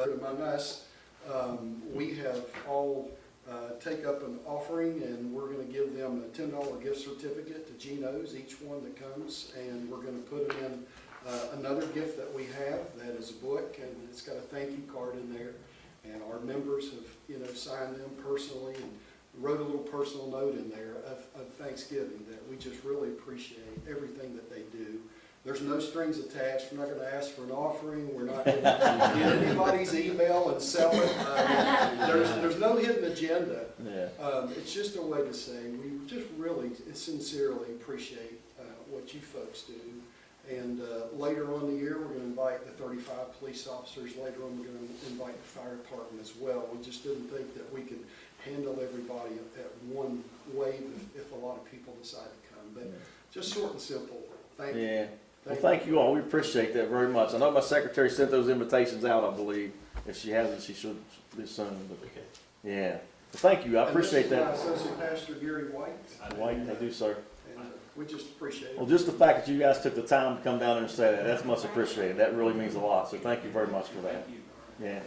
But among us, we have all take up an offering, and we're going to give them a $10 gift certificate to Geno's, each one that comes, and we're going to put them in another gift that we have that is a book, and it's got a thank you card in there. And our members have, signed them personally and wrote a little personal note in there of thanksgiving that we just really appreciate everything that they do. There's no strings attached. We're not going to ask for an offering. We're not going to get anybody's email and sell it. There's no hidden agenda. Yeah. It's just a way to say we just really sincerely appreciate what you folks do. And later on in the year, we're going to invite the 35 police officers. Later on, we're going to invite the fire department as well. We just didn't think that we could handle everybody at one wave if a lot of people decide to come. But just short and simple. Thank you. Yeah. Well, thank you all. We appreciate that very much. I know my secretary sent those invitations out, I believe. If she hasn't, she should be soon. But yeah. Well, thank you. I appreciate that. This is my associate pastor, Gary White. White, I do, sir. We just appreciate it. Well, just the fact that you guys took the time to come down there and say that, that's much appreciated. That really means a lot. So thank you very much for that. Yeah.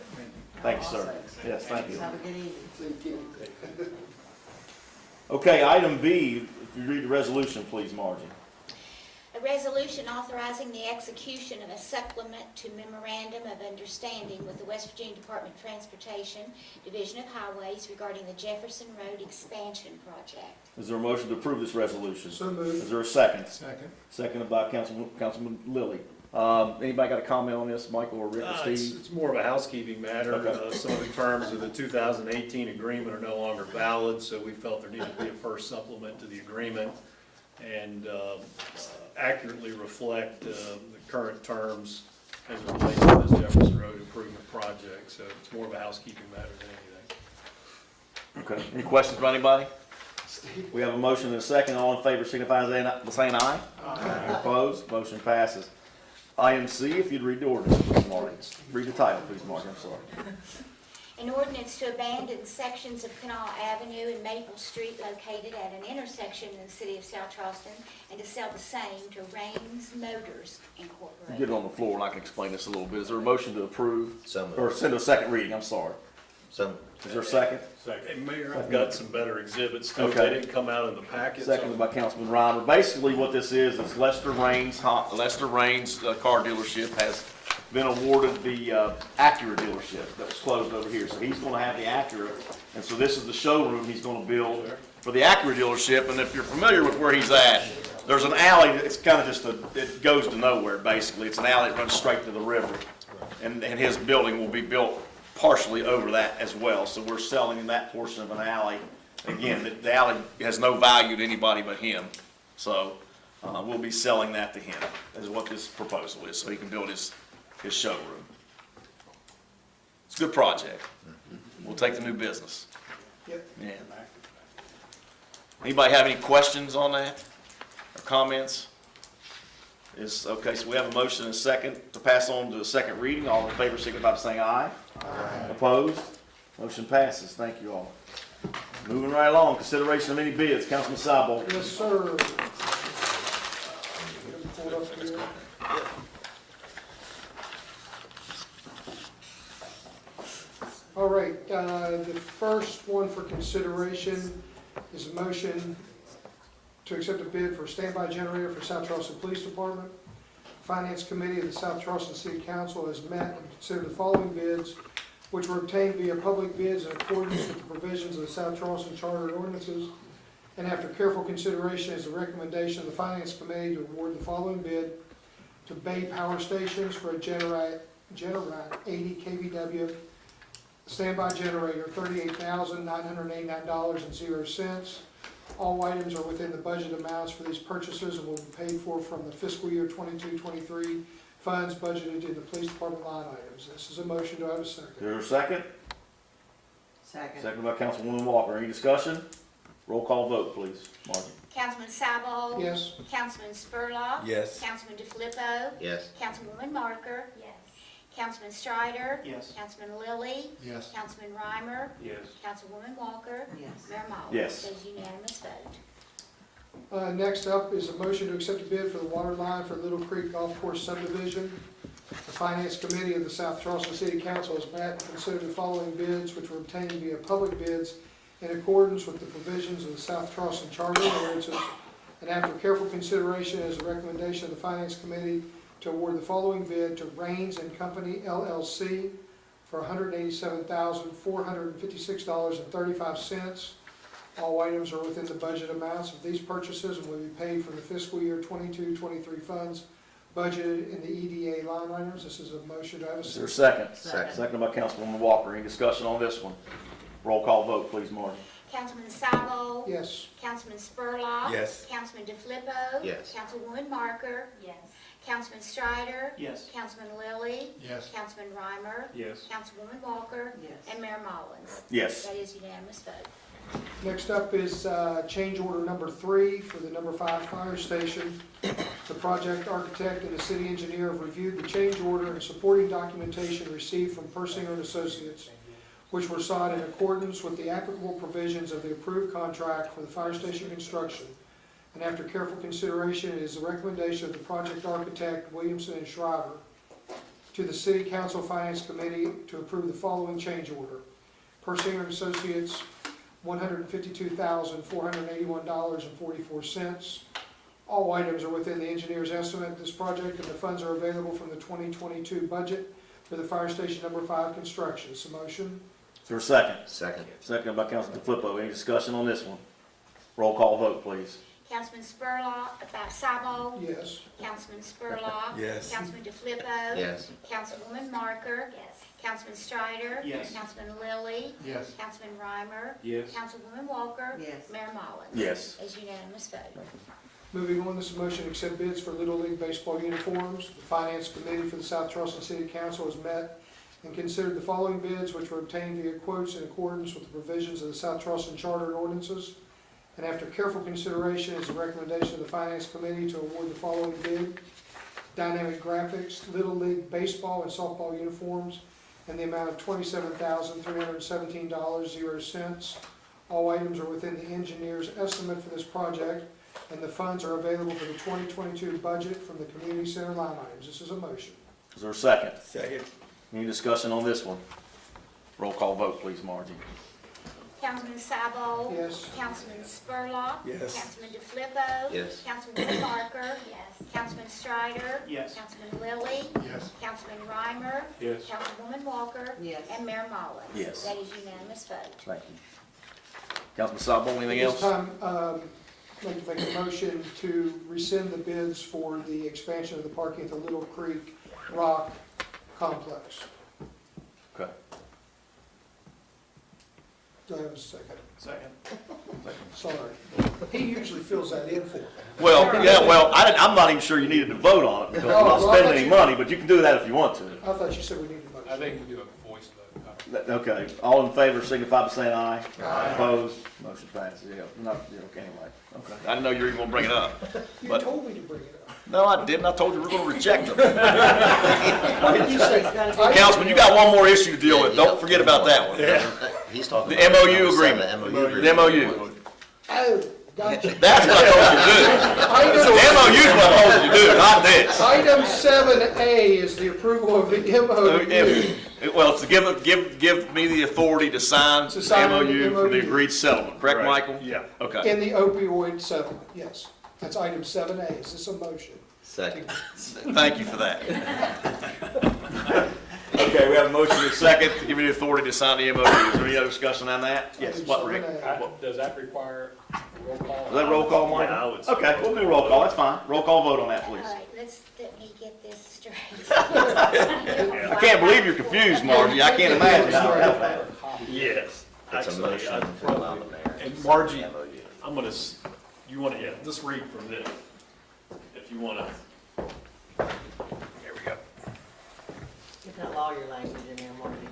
Thank you, sir. Yes, thank you. Have a good evening. Okay, item B, if you read the resolution, please, Margie. A resolution authorizing the execution of a supplement to Memorandum of Understanding with the West Virginia Department of Transportation, Division of Highways regarding the Jefferson Road Expansion Project. Is there a motion to approve this resolution? So moved. Is there a second? Second. Seconded by Councilman Lilly. Anybody got a comment on this, Michael or Rick or Steve? It's more of a housekeeping matter. Okay. Some of the terms of the 2018 agreement are no longer valid, so we felt there needed to be a first supplement to the agreement and accurately reflect the current terms as it relates to this Jefferson Road improvement project. So it's more of a housekeeping matter than anything. Okay. Any questions by anybody? We have a motion and a second. All in favor signify by saying aye. Aye. Opposed? Motion passes. Item C, if you'd read the ordinance, please, Marty. Read the title, please, Marty. I'm sorry. An ordinance to abandon sections of Canal Avenue and Maple Street located at an intersection in the city of South Charleston and to sell the same to Raines Motors Incorporated. Get it on the floor and I can explain this a little bit. Is there a motion to approve? So moved. Or send a second reading, I'm sorry. So moved. Is there a second? Hey, Mayor, I've got some better exhibits too. Okay. They didn't come out in the packet. Seconded by Councilman Reimer. Basically what this is Lester Raines car dealership has been awarded the Acura dealership that was closed over here. So he's going to have the Acura. And so this is the showroom he's going to build for the Acura dealership. And if you're familiar with where he's at, there's an alley. It's kind of just it goes to nowhere basically. It's an alley that runs straight to the river. And his building will be built partially over that as well. So we're selling in that portion of an alley. Again, the alley has no value to anybody but him. So we'll be selling that to him, is what this proposal is, so he can build his showroom. It's a good project. We'll take the new business. Yep. Yeah. Anybody have any questions on that or comments? Okay, so we have a motion and a second to pass on to the second reading. All in favor signify by saying aye. Aye. Opposed? Motion passes. Thank you all. Moving right along, consideration of any bids. Councilman Sabol. Yes, sir. All right, the first one for consideration is a motion to accept a bid for a standby generator for South Charleston Police Department. Finance Committee of the South Charleston City Council has met and considered the following bids, which were obtained via public bids in accordance with the provisions of the South Charleston Charter and ordinances. And after careful consideration is the recommendation of the Finance Committee to award the following bid to Bay Power Stations for a Generite 80 kVW standby generator, $38,989.00. All items are within the budget amounts for these purchases and will be paid for from the fiscal year 22-23 funds budgeted in the police department line items. This is a motion. Do I have a second? Is there a second? Second. Second by Councilwoman Walker. Any discussion? Roll call vote, please. Margie. Councilman Sabol? Yes. Councilman Spurlock? Yes. Councilman DeFilippo? Yes. Councilwoman Marker? Yes. Councilman Strider? Yes. Councilman Lilly? Yes. Councilman Reimer? Yes. Councilwoman Walker? Yes. Mayor Miles? Yes. It is unanimous vote. Next up is a motion to accept a bid for the water line for Little Creek Golf Course subdivision. The Finance Committee of the South Charleston City Council has met and considered the following bids, which were obtained via public bids in accordance with the provisions of the South Charleston Charter and ordinances, and after careful consideration, it is a recommendation of the Finance Committee to award the following bid to Raines and Company LLC for $187,456.35. All items are within the budget amounts of these purchases and will be paid from the fiscal year 22-23 funds budgeted in the EDA line items. This is a motion. Do I have a Is there a second? second? Second by Councilwoman Walker. Any discussion on this one? Roll call vote, please, Margie. Councilman Sabo? Yes. Councilman Spurlock? Yes. Councilman DeFilippo? Yes. Councilwoman Marker? Yes. Councilman Strider? Yes. Councilman Lilly? Yes. Councilman Reimer? Yes. Councilwoman Walker? Yes. And Mayor Mullins? Yes. That is unanimous vote. Next up is change order number 3 for the number 5 fire station. The project architect and the city engineer have reviewed the change order and supporting documentation received from Persinger and Associates, which were sought in accordance with the applicable provisions of the approved contract for the fire station construction. And after careful consideration, it is the recommendation of the project architect, Williamson and Shriver, to the City Council Finance Committee to approve the following change order. Persinger and Associates, $152,481.44. All items are within the engineer's estimate of this project, and the funds are available from the 2022 budget for the fire station number 5 construction. Is the motion? Is there a second? Second. Second by Councilman DeFilippo. Any discussion on this one? Roll call vote, please. Councilman Spurlock, Sabo? Yes. Councilman Spurlock? Yes. Councilman DeFilippo? Yes. Councilwoman Marker? Yes. Councilman Strider? Yes. Councilman Lilly? Yes. Councilman Reimer? Yes. Councilwoman Walker? Yes. Mayor Mullins? Yes. As unanimous vote. Moving on, this motion to accept bids for Little League baseball uniforms. The Finance Committee for the South Charleston City Council has met and considered the following bids, which were obtained via quotes in accordance with the provisions of the South Charleston Charter and ordinances. And after careful consideration, it is a recommendation of the Finance Committee to award the following bid. Dynamic Graphics Little League baseball and softball uniforms in the amount of $27,317.00. All items are within the engineer's estimate for this project, and the funds are available for the 2022 budget from the community center line items. This is a motion. Is there a second? Second. Any discussion on this one? Roll call vote, please, Margie. Councilman Sabo? Yes. Councilman Spurlock? Yes. Councilman DeFilippo? Yes. Councilwoman Marker? Yes. Councilman Strider? Yes. Councilman Lilly? Yes. Councilman Reimer? Yes. Councilwoman Walker? Yes. And Mayor Mullins? Yes. That is unanimous vote. Thank you. Councilman Sabo, anything At else? this time, I'd like to make a motion to rescind the bids for the expansion of the parking at the Little Creek Rock Complex. Okay. Do I have a second? Second. Sorry. He usually fills that in for me. Well, yeah, I'm not even sure you needed to vote on it because we're Oh, not well, I spending thought any you- money, but you can do that if you want to. I thought you said we needed a motion. I think we do a voice vote. Okay, all in favor signify by saying aye. Aye. Opposed, motion passes, yeah, okay, anyway, okay. I didn't know you were even gonna bring it up. You But- told me to bring it up. No, I didn't, I told you we were gonna reject them. What did you say? Councilman, you got one more issue to deal with, don't forget about that one. He's talking The about MOU number agreement. 7, MOU agreement. The MOU. Oh, gotcha. That's what I told you to do. The MOU's what I told you to do, not this. Item 7A is the approval of the MOU. Well, it's to give me the authority to sign To the sign the MOU for the MOU. agreed settlement, correct, Right. Michael? Yeah. Okay. In the opioid settlement, yes. That's item 7A. Is this a motion? Second. Thank you for that. Okay, we have a motion and a second to give me the authority to sign the MOU. Is there any other discussion on that? Yes, Item what, Rick? 7A. Does that require a roll call? Is that roll call, Mike? Yeah, I would say Okay, we'll do roll call, that's fine. Roll call vote on that, please. All right, let me get this straight. I can't believe you're confused, Margie. I can't imagine how that. Yes. It's a Actually, motion I'd to probably- allow the mayor. And to Margie, sign the MOU. I'm gonna, you wanna, yeah, just read from this, if you wanna. There we go. Get that lawyer language in there, Marty.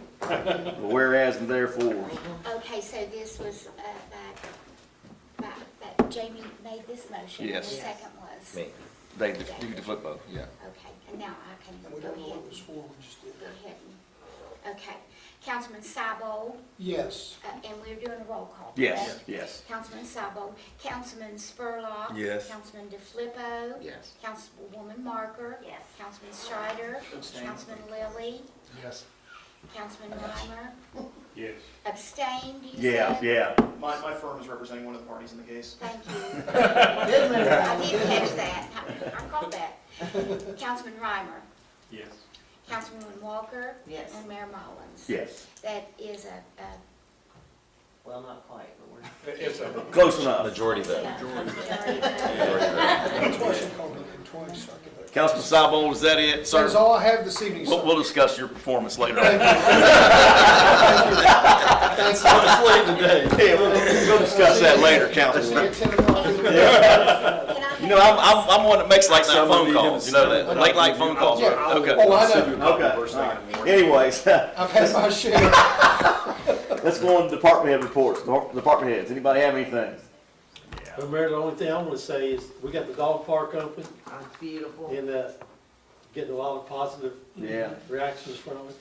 Whereas and therefore. Okay, so this was, that Jamie made this motion. Yes. And the second was? Me. They, you can flip both, yeah. Okay, and now I can And we go don't know ahead what it was for, we just did go that. ahead and, okay. Councilman Cybo, Yes. and we're doing a roll call, Yes, correct? yes. Councilman Cybo, Councilman Spurlock. Yes. Councilman DeFlippo. Yes. Councilwoman Marker. Yes. Councilman Strider. Councilman Lilly. Yes. Councilman Reimer. Yes. Abstained, you Yeah, said? yeah. My firm is representing one of the parties in the case. Thank you. Good move. I did catch that. I caught that. Councilman Reimer. Yes. Councilwoman Walker. Yes. And Mayor Mullins. Yes. That is a Well, not quite, but we're. It's a, Close enough. Majority vote. majority vote. That's why she called me in twice. So I could- Councilman Cybold, is that it, That sir? is all I have this evening, sir. We'll discuss your performance later on. Thanks. Yeah, we'll discuss that later, See you at Councilman. 10 o'clock in the morning. Can I You know, I'm one that makes late night phone calls, you know that, late night phone calls. Yeah. Okay. Oh, I know. Okay, all right. Anyways, I've had my share. let's go on to department head reports. Department heads, anybody have anything? Well, Mayor, the only thing I want to say is, we got the dog park open, It's beautiful. and getting a lot of positive Yeah. reactions from it.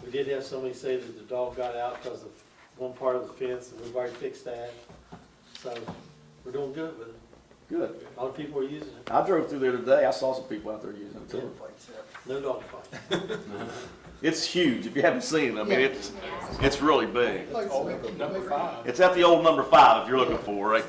We did have somebody say that the dog got out because of one part of the fence, and we've already fixed that. So, we're doing good with it. Good. A lot of people are using it. I drove through there today. I saw some people out there using it too. No dog fight. It's huge. If you haven't seen it, I mean, it's really big. number 5. It's at the old number 5 if you're looking for it.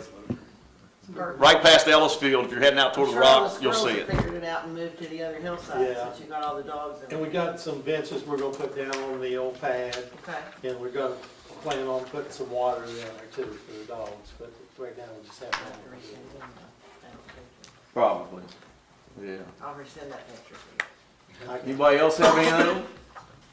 Right past Ellis Field. If you're heading out toward the rock, you'll see it. Figured it out and moved to the other hillside Yeah. since you got all the dogs in And we it. got some benches we're gonna put down on the old pad, Okay. and we're gonna plan on putting some water down there too for the dogs, but right now we just have that. Probably. Yeah. I'll resend that picture to Anybody else have anything?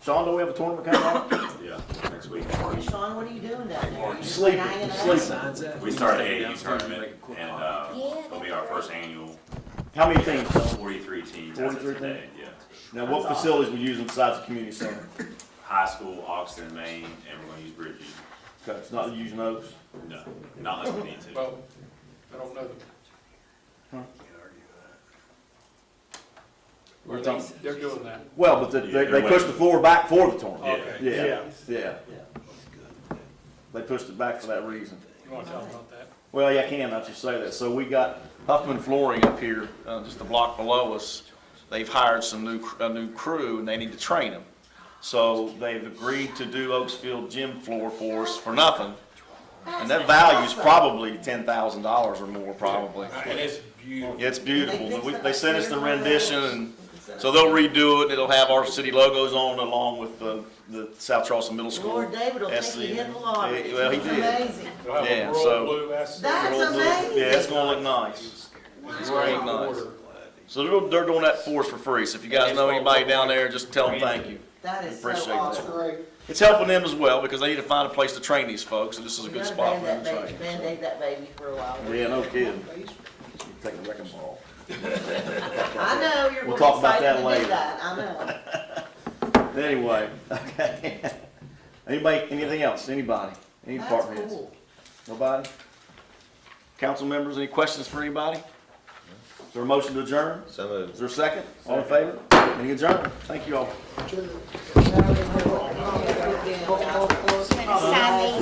Sean, do we have a tournament coming up? Yeah, next week. you. Sean, what are you doing down there? You just Sleeping, hanging out? sleeping. We started the AAU tournament, and Yeah, it'll be our first annual, How many teams? 43 teams as of 43 today, yeah. Now, what facilities we using besides the community center? High school, Oxton, Maine, and we're gonna use Bridgeview. Okay, it's not using those? No, not unless we need to. Well, I don't know. We're talking, They're doing that. well, but they pushed the floor back for the tournament. Okay. Yeah. They pushed it back for that reason. You want to tell them about that? Well, yeah, I can, not just say that. So we got Huffman Flooring up here, just a block below us. They've hired a new crew, and they need to train them. So they've agreed to do Oaksfield gym floor for us for nothing. And that value's probably $10,000 or more, probably. And it's beautiful. It's beautiful. They sent us the rendition, and so they'll redo it. It'll have our city logos on it, along with the South Charleston Middle School. Lord David will take SC. you hit the lottery. Well, he It's did. amazing. They'll have Yeah, a so- royal blue asset. That's amazing. Yeah, it's gonna look nice. It's gonna look nice. So they're doing that for us for free. So if you guys know anybody down there, just tell them thank you. That is so Appreciate that. awesome. Great. It's helping them as well, because they need to find a place to train these folks, and this is a We good gotta spot for them to Band-Aid train. Band-Aid that baby for a while. Yeah, no kidding. Take a wrecking ball. I know, you're We'll gonna talk be about excited that to do later. that, I know. Anyway, okay. Anybody, anything else? Anybody? Any That's department heads? cool. Nobody? Council members, any questions for anybody? Is there a motion to adjourn? So moved. Is there a second? All in favor? Any adjourn? Thank you all. I'm gonna sign these.